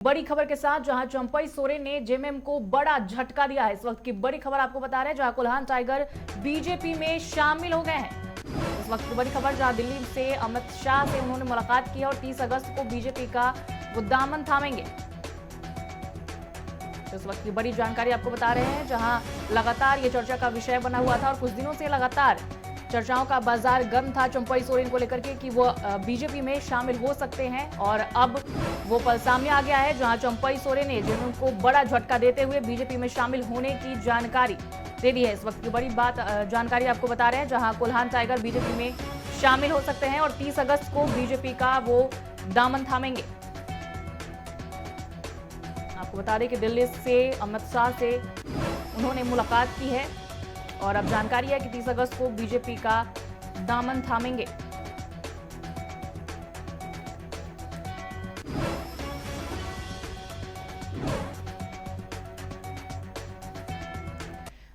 बड़ी खबर के साथ जहां चंपई सोरेन ने जेएमएम को बड़ा झटका दिया है। इस वक्त की बड़ी खबर आपको बता रहे हैं जहां कोल्हान टाइगर बीजेपी में शामिल हो गए हैं। इस वक्त की बड़ी खबर जहां दिल्ली से अमित शाह से उन्होंने मुलाकात की और 30 अगस्त को बीजेपी का वो दामन थामेंगे। इस वक्त की बड़ी जानकारी आपको बता रहे हैं जहां लगातार ये चर्चा का विषय बना हुआ था और कुछ दिनों से लगातार चर्चाओं का बाजार गर्म था चंपई सोरेन को लेकर के कि वो बीजेपी में शामिल हो सकते हैं और अब वो पल सामने आ गया है जहां चंपई सोरेन ने जिनको बड़ा झटका देते हुए बीजेपी में शामिल होने की जानकारी दे दी है। इस वक्त की बड़ी जानकारी आपको बता रहे हैं जहां कोल्हान टाइगर बीजेपी में शामिल हो सकते हैं और 30 अगस्त को बीजेपी का वो दामन थामेंगे। आपको बता दें कि दिल्ली से अमित शाह से उन्होंने मुलाकात की है और अब जानकारी है कि 30 अगस्त को बीजेपी का दामन थामेंगे।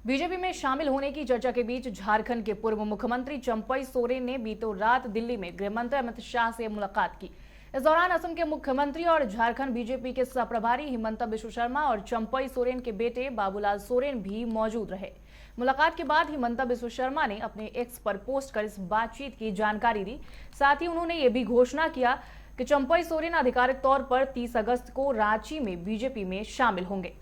बीजेपी में शामिल होने की चर्चा के बीच झारखंड के पूर्व मुख्यमंत्री चंपई सोरेन ने बीती रात दिल्ली में गृहमंत्री अमित शाह से मुलाकात की। इस दौरान असम के मुख्यमंत्री और झारखंड बीजेपी के सहप्रभारी हिमंता बिश्व शर्मा और चंपई सोरेन के बेटे बाबूलाल सोरेन भी मौजूद रहे। मुलाकात के बाद हिमंता बिश्व शर्मा ने अपने एक्स पर पोस्ट कर इस बातचीत की जानकारी दी। साथ ही उन्होंने ये भी घोषणा किया कि चंपई सोरेन आधिकारिक तौर पर 30 अगस्त को रांची में बीजेपी में शामिल होंगे।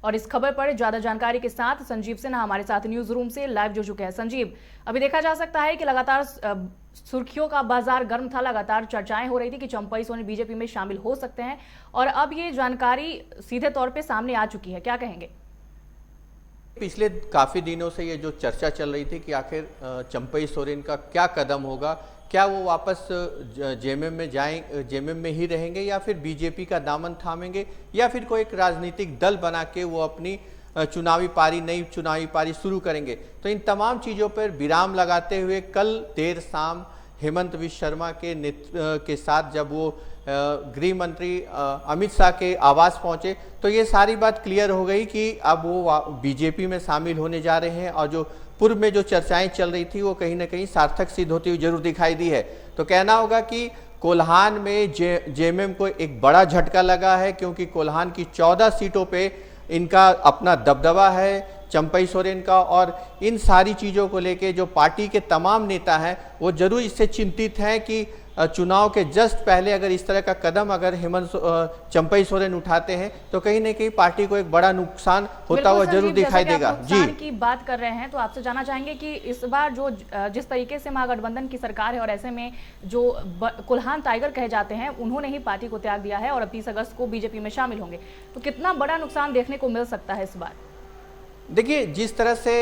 और इस खबर पर ज्यादा जानकारी के साथ संजीव सिन्हा हमारे साथ न्यूज रूम से लाइव जुड़ चुके हैं। संजीव, अभी देखा जा सकता है कि लगातार सुर्खियों का बाजार गर्म था, लगातार चर्चाएं हो रही थी कि चंपई सोरेन बीजेपी में शामिल हो सकते हैं और अब ये जानकारी सीधे तौर पे सामने आ चुकी है, क्या कहेंगे? पिछले काफी दिनों से ये जो चर्चा चल रही थी कि आखिर चंपई सोरेन का क्या कदम होगा, क्या वो वापस जेएमएम में जेएमएम में ही रहेंगे या फिर बीजेपी का दामन थामेंगे या फिर कोई एक राजनीतिक दल बना के वो अपनी नई चुनावी पारी शुरू करेंगे। तो इन तमाम चीज़ों पर विराम लगाते हुए कल देर शाम हेमंत बिश्व शर्मा के साथ जब वो गृह मंत्री अमित शाह के आवास पहुंचे तो ये सारी बात क्लियर हो गई कि अब वो बीजेपी में शामिल होने जा रहे हैं और जो पूर्व में जो चर्चाएं चल रही थी वो कहीं ना कहीं सार्थक सिद्ध होती हुई जरूर दिखाई दी है। तो कहना होगा कि कोल्हान में जेएमएम को एक बड़ा झटका लगा है क्योंकि कोल्हान की 14 सीटों पे इनका अपना दबदबा है चंपई सोरेन का, और इन सारी चीज़ों को लेके जो पार्टी के तमाम नेता हैं वो जरूर इससे चिंतित हैं कि चुनाव के जस्ट पहले अगर इस तरह का कदम अगर चंपई सोरेन उठाते हैं तो कहीं ना कहीं पार्टी को एक बड़ा नुकसान होता हुआ जरूर दिखाई देगा। जी की बात कर रहे हैं तो आपसे जानना चाहेंगे कि इस बार जो जिस तरीके से महागठबंधन की सरकार है और ऐसे में जो कोल्हान टाइगर कहे जाते हैं उन्होंने ही पार्टी को त्याग दिया है और अब 30 अगस्त को बीजेपी में शामिल होंगे, तो कितना बड़ा नुकसान देखने को मिल सकता है इस बार? देखिए, जिस तरह से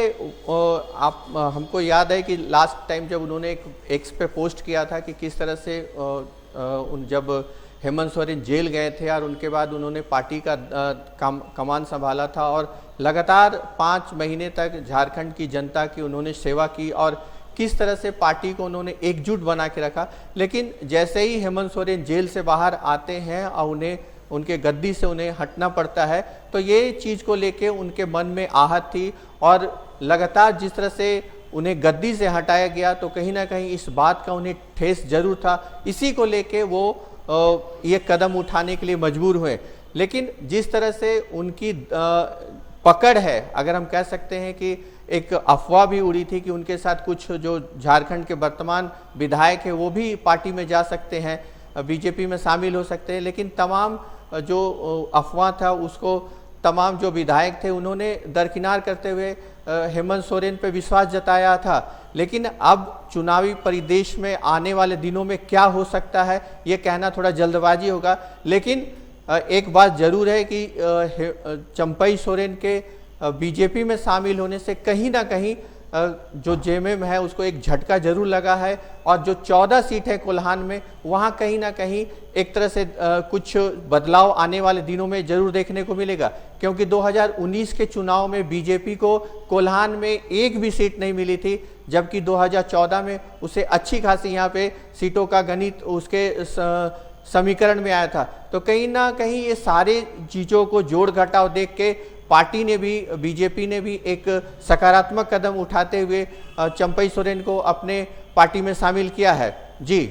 हमको याद है कि लास्ट टाइम जब उन्होंने एक एक्स पे पोस्ट किया था कि किस तरह से जब हेमंत सोरेन जेल गए थे और उनके बाद उन्होंने पार्टी का कमान संभाला था और लगातार 5 महीने तक झारखंड की जनता की उन्होंने सेवा की और किस तरह से पार्टी को उन्होंने एकजुट बना के रखा। लेकिन जैसे ही हेमंत सोरेन जेल से बाहर आते हैं और उनके गद्दी से उन्हें हटना पड़ता है तो ये चीज़ को लेके उनके मन में आहत थी और लगातार जिस तरह से उन्हें गद्दी से हटाया गया तो कहीं ना कहीं इस बात का उन्हें ठेस जरूर था। इसी को लेके वो ये कदम उठाने के लिए मजबूर हुए। लेकिन जिस तरह से उनकी पकड़ है, अगर हम कह सकते हैं कि एक अफवाह भी उड़ी थी कि उनके साथ कुछ जो झारखंड के वर्तमान विधायक हैं वो भी पार्टी में जा सकते हैं, बीजेपी में शामिल हो सकते हैं, लेकिन तमाम जो अफवाह था उसको तमाम जो विधायक थे उन्होंने दरकिनार करते हुए हेमंत सोरेन पे विश्वास जताया था। लेकिन अब चुनावी परिदृश्य में आने वाले दिनों में क्या हो सकता है ये कहना थोड़ा जल्दबाजी होगा। लेकिन एक बात जरूर है कि चंपई सोरेन के बीजेपी में शामिल होने से कहीं ना कहीं जो जेएमएम है उसको एक झटका जरूर लगा है और जो 14 सीट है कोल्हान में वहाँ कहीं ना कहीं एक तरह से कुछ बदलाव आने वाले दिनों में जरूर देखने को मिलेगा क्योंकि 2019 के चुनाव में बीजेपी को कोल्हान में एक भी सीट नहीं मिली थी जबकि 2014 में उसे अच्छी खासी यहाँ पे सीटों का गणित उसके समीकरण में आया था। तो कहीं ना कहीं ये सारे चीज़ों को जोड़ घटाव देख के पार्टी ने भी, बीजेपी ने भी एक सकारात्मक कदम उठाते हुए चंपई सोरेन को अपने पार्टी में शामिल किया है। जी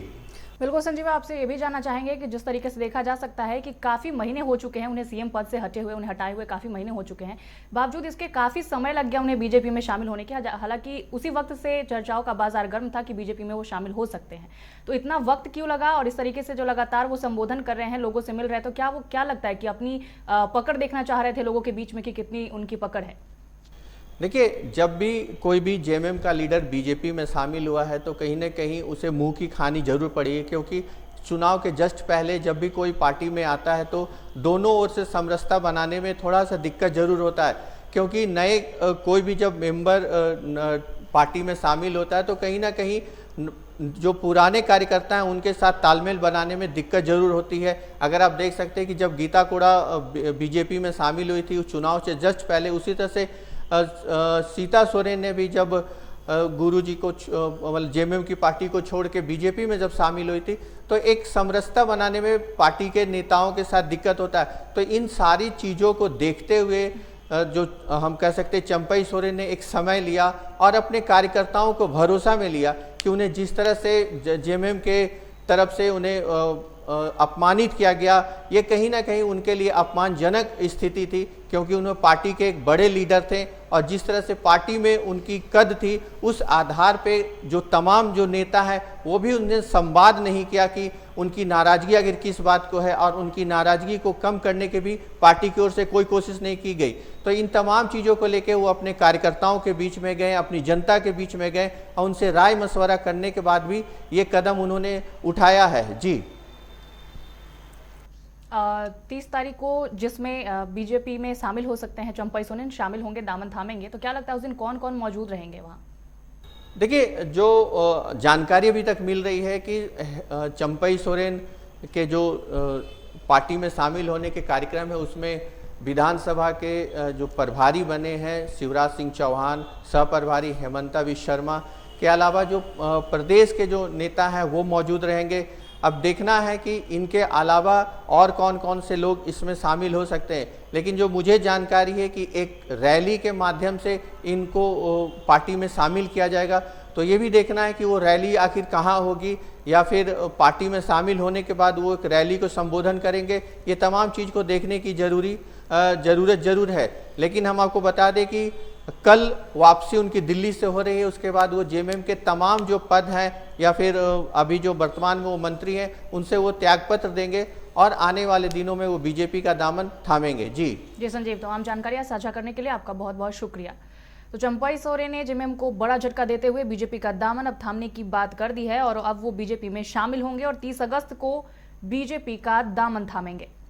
बिल्कुल संजीव, आपसे ये भी जानना चाहेंगे कि जिस तरीके से देखा जा सकता है कि काफी महीने हो चुके हैं उन्हें सीएम पद से हटे हुए, उन्हें हटाए हुए काफी महीने हो चुके हैं, बावजूद इसके काफी समय लग गया उन्हें बीजेपी में शामिल होने के। हालांकि उसी वक्त से चर्चाओं का बाजार गर्म था कि बीजेपी में वो शामिल हो सकते हैं, तो इतना वक्त क्यों लगा? और इस तरीके से जो लगातार वो संबोधन कर रहे हैं, लोगों से मिल रहे हैं, तो क्या वो क्या लगता है कि अपनी पकड़ देखना चाह रहे थे लोगों के बीच में कि कितनी उनकी पकड़ है? देखिए, जब भी कोई भी जेएमएम का लीडर बीजेपी में शामिल हुआ है तो कहीं ना कहीं उसे मुंह की खानी जरूर पड़ी है, क्योंकि चुनाव के जस्ट पहले जब भी कोई पार्टी में आता है तो दोनों ओर से समरसता बनाने में थोड़ा सा दिक्कत जरूर होता है, क्योंकि नए कोई भी जब मेंबर पार्टी में शामिल होता है तो कहीं ना कहीं जो पुराने कार्यकर्ता हैं उनके साथ तालमेल बनाने में दिक्कत जरूर होती है। अगर आप देख सकते हैं कि जब गीता कोड़ा बीजेपी में शामिल हुई थी उस चुनाव से जस्ट पहले, उसी तरह से सीता सोरेन ने भी जब गुरुजी को मतलब जेएमएम की पार्टी को छोड़ के बीजेपी में जब शामिल हुई थी तो एक समरसता बनाने में पार्टी के नेताओं के साथ दिक्कत होता है। तो इन सारी चीज़ों को देखते हुए जो हम कह सकते हैं चंपई सोरेन ने एक समय लिया और अपने कार्यकर्ताओं को भरोसा में लिया कि उन्हें जिस तरह से जेएमएम के तरफ से उन्हें अपमानित किया गया, ये कहीं ना कहीं उनके लिए अपमानजनक स्थिति थी, क्योंकि उन्होंने पार्टी के एक बड़े लीडर थे और जिस तरह से पार्टी में उनकी कद थी उस आधार पे जो तमाम जो नेता है वो भी उन्हें संवाद नहीं किया कि उनकी नाराजगी आखिर किस बात को है, और उनकी नाराजगी को कम करने के भी पार्टी की ओर से कोई कोशिश नहीं की गई। तो इन तमाम चीज़ों को लेकर वो अपने कार्यकर्ताओं के बीच में गए, अपनी जनता के बीच में गए और उनसे राय मशवरा करने के बाद भी ये कदम उन्होंने उठाया है। जी 30 तारीख को जिसमें बीजेपी में शामिल हो सकते हैं चंपई सोरेन, शामिल होंगे, दामन थामेंगे, तो क्या लगता है उस दिन कौन कौन मौजूद रहेंगे वहाँ? देखिए, जो जानकारी अभी तक मिल रही है कि चंपई सोरेन के जो पार्टी में शामिल होने के कार्यक्रम है उसमें विधानसभा के जो प्रभारी बने हैं शिवराज सिंह चौहान, सह प्रभारी हेमंता विश्व शर्मा के अलावा जो प्रदेश के जो नेता हैं वो मौजूद रहेंगे। अब देखना है कि इनके अलावा और कौन कौन से लोग इसमें शामिल हो सकते हैं, लेकिन जो मुझे जानकारी है कि एक रैली के माध्यम से इनको पार्टी में शामिल किया जाएगा। तो ये भी देखना है कि वो रैली आखिर कहाँ होगी, या फिर पार्टी में शामिल होने के बाद वो एक रैली को संबोधन करेंगे। ये तमाम चीज़ को देखने की ज़रूरत जरूर है। लेकिन हम आपको बता दें कि कल वापसी उनकी दिल्ली से हो रही है, उसके बाद वो जेएमएम के तमाम जो पद हैं या फिर अभी जो वर्तमान में वो मंत्री हैं उनसे वो त्यागपत्र देंगे और आने वाले दिनों में वो बीजेपी का दामन थामेंगे। जी संजीव, तमाम जानकारियां साझा करने के लिए आपका बहुत बहुत शुक्रिया। तो चंपई सोरेन ने जेएमएम को बड़ा झटका देते हुए बीजेपी का दामन अब थामने की बात कर दी है और अब वो बीजेपी में शामिल होंगे और 30 अगस्त को बीजेपी का दामन थामेंगे।